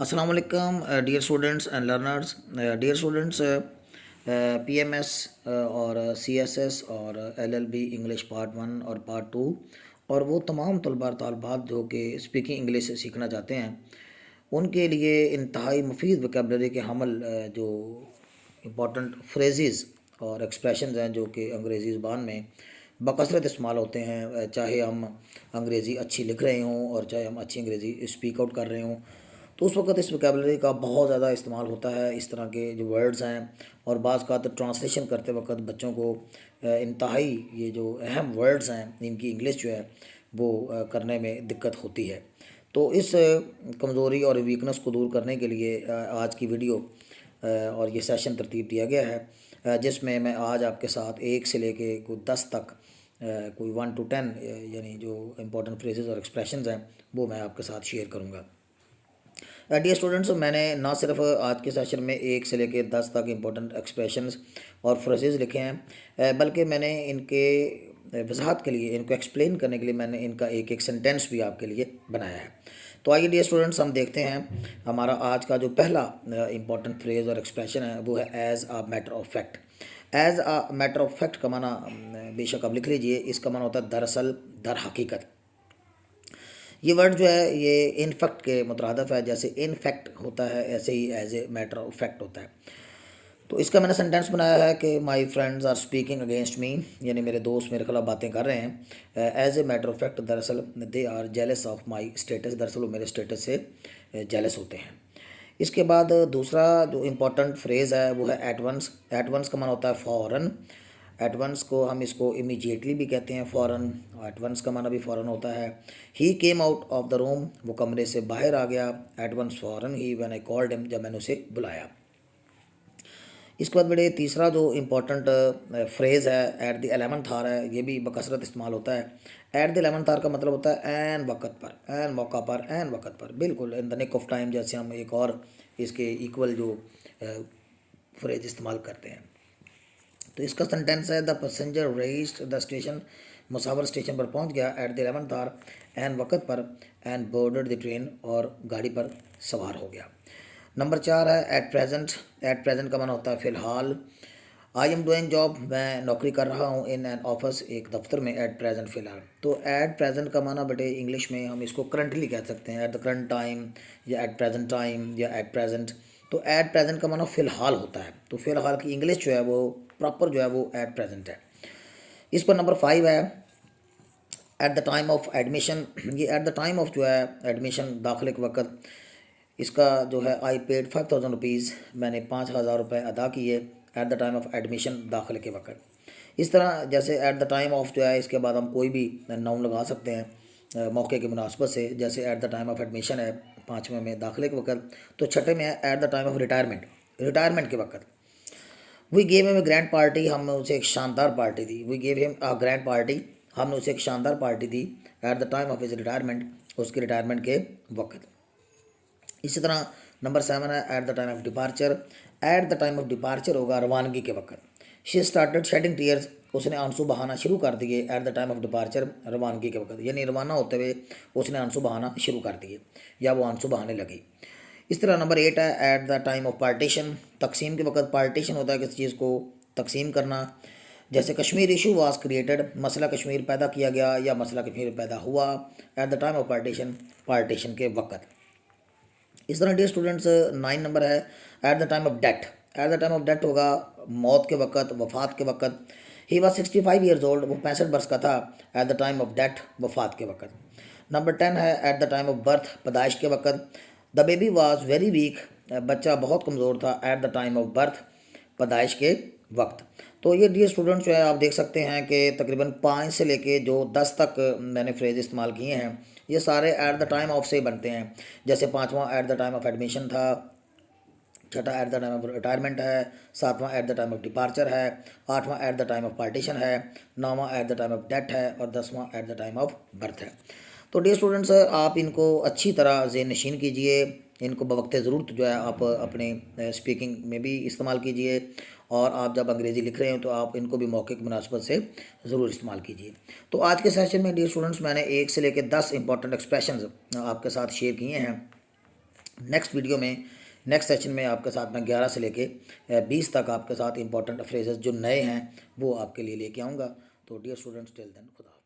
Assalamu alaikum, dear students and learners. Dear students, PMS और CSS और LLB English part 1 और part 2 और वो तमाम तलबा तालबात जो कि स्पीकिंग इंग्लिश सीखना चाहते हैं उनके लिए इंतहाई मुफीद वोकेबलरी के हमल जो इम्पोर्टेंट फ्रेजेस और एक्सप्रेशंस हैं जो कि अंग्रेज़ी ज़बान में बकसरत इस्तेमाल होते हैं, चाहे हम अंग्रेज़ी अच्छी लिख रहे हों और चाहे हम अच्छी अंग्रेज़ी स्पीक आउट कर रहे हों, तो उस वक्त इस वोकेबलरी का बहुत ज़्यादा इस्तेमाल होता है। इस तरह के जो वर्ड्स हैं और बाज़ का तो ट्रांसलेशन करते वक्त बच्चों को इंतहाई ये जो अहम वर्ड्स हैं इनकी इंग्लिश जो है वो करने में दिक्कत होती है। तो इस कमज़ोरी और वीकनेस को दूर करने के लिए आज की वीडियो और ये सेशन तरतीब दिया गया है, जिसमें मैं आज आपके साथ 1 से लेके कोई 10 तक कोई 1 to 10 यानी जो इम्पोर्टेंट फ्रेजेस और एक्सप्रेशंस हैं वो मैं आपके साथ शेयर करूँगा। डियर स्टूडेंट्स, मैंने ना सिर्फ आज के सेशन में 1 से लेके 10 तक इम्पोर्टेंट एक्सप्रेशंस और फ्रेजेस लिखे हैं, बल्कि मैंने इनके वजाहत के लिए, इनको एक्सप्लेन करने के लिए मैंने इनका एक एक सेंटेंस भी आपके लिए बनाया है। तो आइए डियर स्टूडेंट्स, हम देखते हैं हमारा आज का जो पहला इम्पोर्टेंट फ्रेज और एक्सप्रेशन है वो है as a matter of fact. As a matter of fact का माना बेशक आप लिख लीजिए, इसका माना होता है दरअसल, दर हकीकत। ये वर्ड जो है ये इन फैक्ट के मुतरादफ है, जैसे इन फैक्ट होता है ऐसे ही as a matter of fact होता है। तो इसका मैंने सेंटेंस बनाया है कि my friends are speaking against me, यानी मेरे दोस्त मेरे खिलाफ बातें कर रहे हैं। As a matter of fact दरअसल they are jealous of my status, दरअसल वो मेरे स्टेटस से जेलस होते हैं। इसके बाद दूसरा जो इम्पोर्टेंट फ्रेज़ है वो है एट वंस। एट वंस का माना होता है फ़ौरन। एट वंस को हम इसको इमीडिएटली भी कहते हैं, फ़ौरन। एट वंस का माना भी फ़ौरन होता है। He came out of the room, वो कमरे से बाहर आ गया। एट वंस फ़ौरन ही व्हेन आई कॉल्ड हिम, जब मैंने उसे बुलाया। इसके बाद बड़े तीसरा जो इम्पोर्टेंट फ्रेज़ है एट द 11th आवर है, ये भी बकसरत इस्तेमाल होता है। एट द 11th आवर का मतलब होता है एन वक़्त पर, एन मौका पर, एन वक़्त पर, बिल्कुल in the nick of time, जैसे हम एक और इसके इक्वल जो फ्रेज इस्तेमाल करते हैं। तो इसका सेंटेंस है the passenger reached the station, Musafir station पर पहुंच गया eight the 11th our, N वक़्त पर, एंड बोर्डेड द ट्रेन, और गाड़ी पर सवार हो गया। नंबर 4 है एट प्रेजेंट। एट प्रेजेंट का माना होता है फ़िलहाल। आई एम डूइंग जॉब, मैं नौकरी कर रहा हूँ इन एन ऑफिस, एक दफ्तर में, एट प्रेजेंट फ़िलहाल। तो एट प्रेजेंट का माना बेटे इंग्लिश में हम इसको करंटली कह सकते हैं, एट द करंट टाइम या एट प्रेजेंट टाइम या एट प्रेजेंट। तो एट प्रेजेंट का माना फ़िलहाल होता है, तो फ़िलहाल की इंग्लिश जो है वो प्रॉपर जो है वो एट प्रेजेंट है। इस पर नंबर 5 है at the time of admission. ये एट द टाइम ऑफ जो है एडमिशन, दाखिले के वक्त, इसका जो है आई पेड 5000 रुपीज़, मैंने 5000 रुपये अदा किए eight the time of admission, दाखिले के वक्त। इस तरह जैसे एट द टाइम ऑफ जो है इसके बाद हम कोई भी नाउन लगा सकते हैं मौके की मुनासबत से, जैसे eight the time of admission है 5वें में दाखिले के वक्त। तो छठे में है at the time of retirement, retirement के वक्त। We gave him a grand party, हमने उसे एक शानदार पार्टी दी। We gave him a grand party, हमने उसे एक शानदार पार्टी दी at the time of his retirement, उसके रिटायरमेंट के वक्त। इसी तरह नंबर 7 है at the time of departure. At the time of departure होगा रवानगी के वक्त। शी स्टार्टेड शेडिंग टीयर्स, उसने आंसू बहाना शुरू कर दिए eight the time of departure, रवानगी के वक्त, यानी रवाना होते हुए उसने आंसू बहाना शुरू कर दिए या वो आंसू बहाने लगी। इस तरह नंबर 8 है at the time of partition, तकसीम के वक्त। पार्टीशन होता है किसी चीज़ को तकसीम करना, जैसे कश्मीर इशू वाज क्रिएटेड, मसला कश्मीर पैदा किया गया या मसला कश्मीर पैदा हुआ eight the time of partition, partition के वक्त। इस तरह डियर स्टूडेंट्स 9 नंबर है at the time of death. Eight the time of death होगा मौत के वक्त, वफात के वक्त। ही वॉज 65 ईयर्स ओल्ड, वो 65 वर्ष का था at the time of death, वफात के वक्त। नंबर 10 है at the time of birth, पैदाइश के वक्त। The baby was very weak, बच्चा बहुत कमज़ोर था at the time of birth, पैदाइश के वक्त। तो ये डियर स्टूडेंट्स जो है आप देख सकते हैं कि तकरीबन 5 से लेके जो 10 तक मैंने फ्रेज इस्तेमाल किए हैं, ये सारे एट द टाइम ऑफ से बनते हैं। जैसे 5वां at the time of admission था, छठा at the time of retirement है, 7वां at the time of departure है, 8वां at the time of partition है, 9वां at the time of death है, और 10वां at the time of birth है। तो डियर स्टूडेंट्स आप इनको अच्छी तरह ज़हन नशीन कीजिए, इनको बवक्त ज़रूरत जो है आप अपने स्पीकिंग में भी इस्तेमाल कीजिए, और आप जब अंग्रेज़ी लिख रहे हो तो आप इनको भी मौके की मुनासबत से ज़रूर इस्तेमाल कीजिए। तो आज के सेशन में डियर स्टूडेंट्स मैंने 1 से लेकर 10 इंपॉर्टेंट एक्सप्रेशंस आपके साथ शेयर किए हैं। नेक्स्ट वीडियो में, नेक्स्ट सेशन में आपके साथ मैं 11 से लेके 20 तक आपके साथ इंपॉर्टेंट फ्रेजेस जो नए हैं वो आपके लिए लेके आऊँगा। तो डियर स्टूडेंट्स, टिल देन खुदा।